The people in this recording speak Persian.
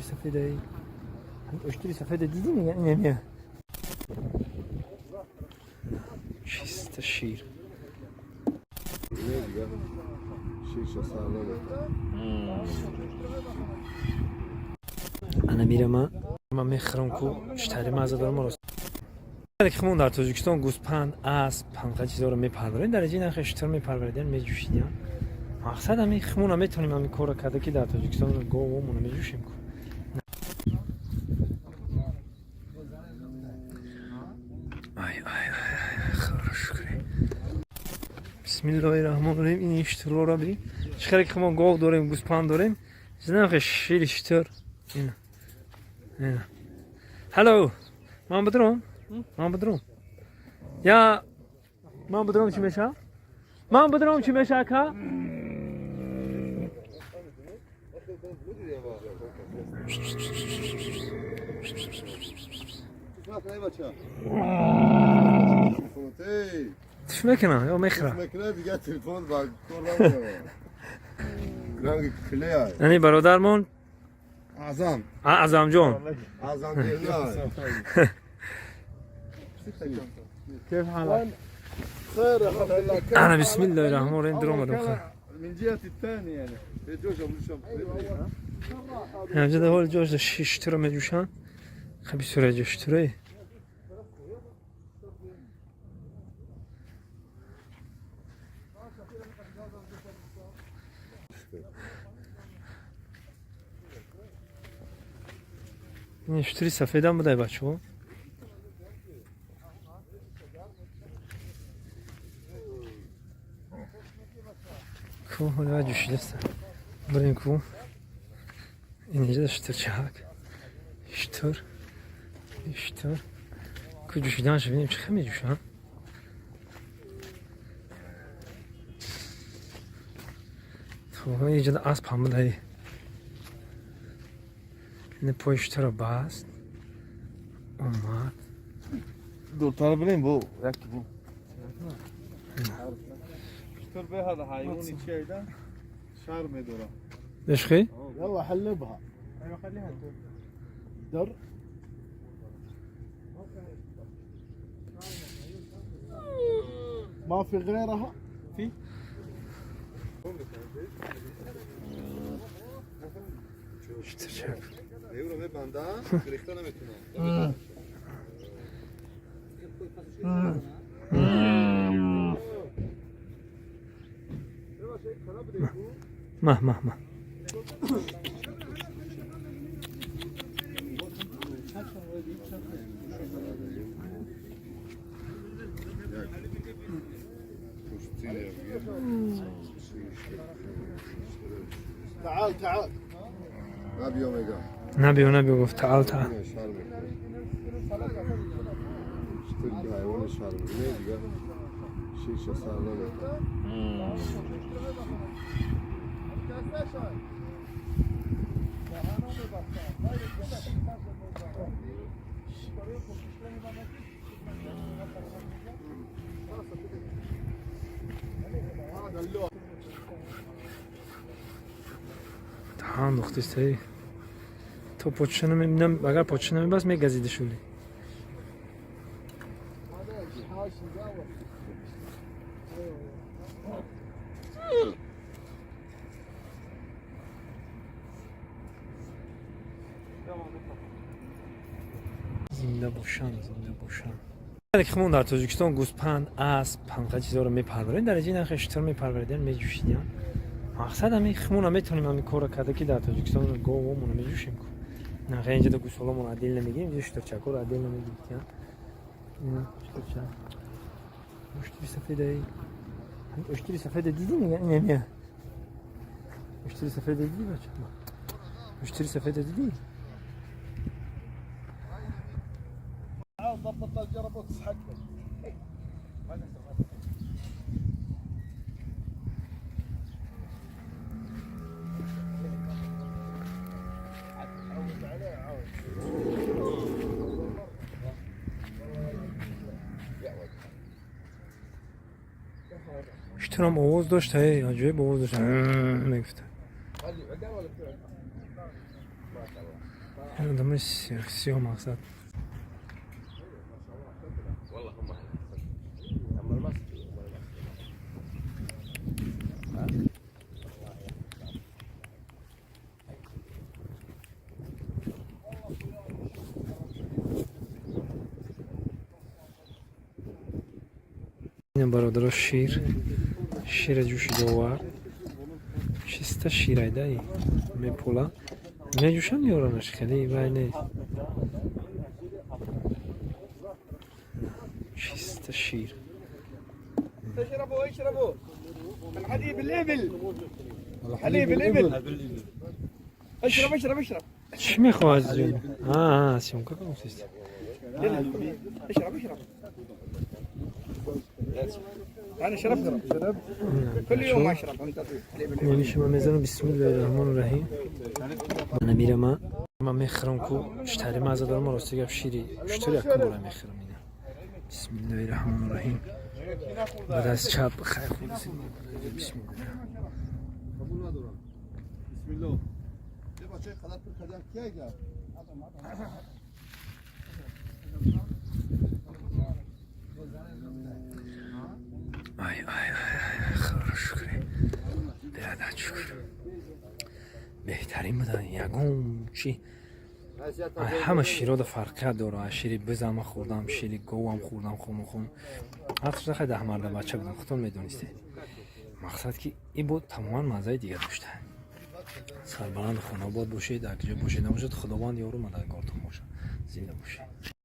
سفید ای اشتری سفید دیدی میگن نمیه چیست شیر انا میرم من میخرم کو اشتری مزه دارم راست خمون در تاجیکستان گوسپند اسب همه چیزا رو میپرورن در این نخ اشتر میپروردن میجوشیدن مقصد همین خمون میتونیم همین کارو کرده که در تاجیکستان گاومون میجوشیم آی خدا شکر بسم الله الرحمن الرحیم این اشتر رو بریم چخرک خمون گاو داریم گوسپند داریم زنخ شیر اشتر اینا هلو من بدروم یا من بدروم چی میشه که چی میکنه یا میخره دیگه تلفن با کلا رنگ کلیه یعنی برادرمون اعظم جان كيف حالك؟ خير الحمد لله. انا بسم الله الرحمن الرحيم دروم من جهة الثانية يعني جوجة مشام. همجده هول جوجة اشترا مجوشان خبي سورة اشترا این اشتری سفید هم بوده بچه ها کو حالا جوشیده است بریم کو این اینجا اشتر چهک اشتر کو جوشیدن شو بینیم چه خمی جوشن تو اینجا دا اسب هم بوده این پای اشتر باست اومد دورتر بریم بو یکی بو اشتر به هذا حيواني شيء ده شهر مدورة ايش خي؟ يلا حلبها ايوه خليها در ما في غيرها في اشتر چهک ايوه به بنده گرفتن نمیتونه ما تعال نبي گفت تعال تعال نقطه سری تو پوچشنو میبینم اگر پوچشنو میبست میگزیده شولی زنده باشن خمون در تاجیکستان گوسپند اسب همه چیزا رو میپرورن در این نخ اشتر میپروردن میجوشیدن مقصد همین خمون هم میتونیم همین کارو کرده که در تاجیکستان گاومون رو میجوشیم نه خیلی اینجا گوسفندمون عدل نمیگیم اینجا اشتر چکو عدل نمیگیم اشتری سفید ای اشتری سفید دیدی میگن نمیه اشتری سفید دیدی بچه اشتری سفید دیدی ضبط الجربوكس حقك اشترام آواز داشت عجیب آواز داشت میگفت آدم سیاه مقصد این برادر شیر جوشیده آورد شسته شیرایده ای میپولا میجوشن یارانش خیلی وای نیست شسته شیر اشربوا اشربوا الحليب الابل حليب الابل اشرب اشرب اشرب چی میخواد از جون؟ سیمکا کنم سیست اشرب اشرب انا شرب كل يوم اشرب یعنی شما میزنم بسم الله الرحمن الرحیم من میرم من میخرم کو اشتری مزه دارم راستی گپ شیری اشتری یکم برای میخرم اینا بسم الله الرحمن الرحیم بعد از چپ خیلی خوب بسم الله بسم الله یه بچه خلاص کردم کیه آی خدا شکری برادر شکر بهترین بودن یگم چی همه شیرها دا فرقه داره شیری بزم خوردم شیری گو هم خوردم خون حتی خیلی 10 مرده بچه بودم خودتون میدونسته مقصد که این بود تماما مزه دیگه داشته سربلند خونه باد باشه در کجا باشه نباشد خداوند یارو مددگارتون باشه زنده باشه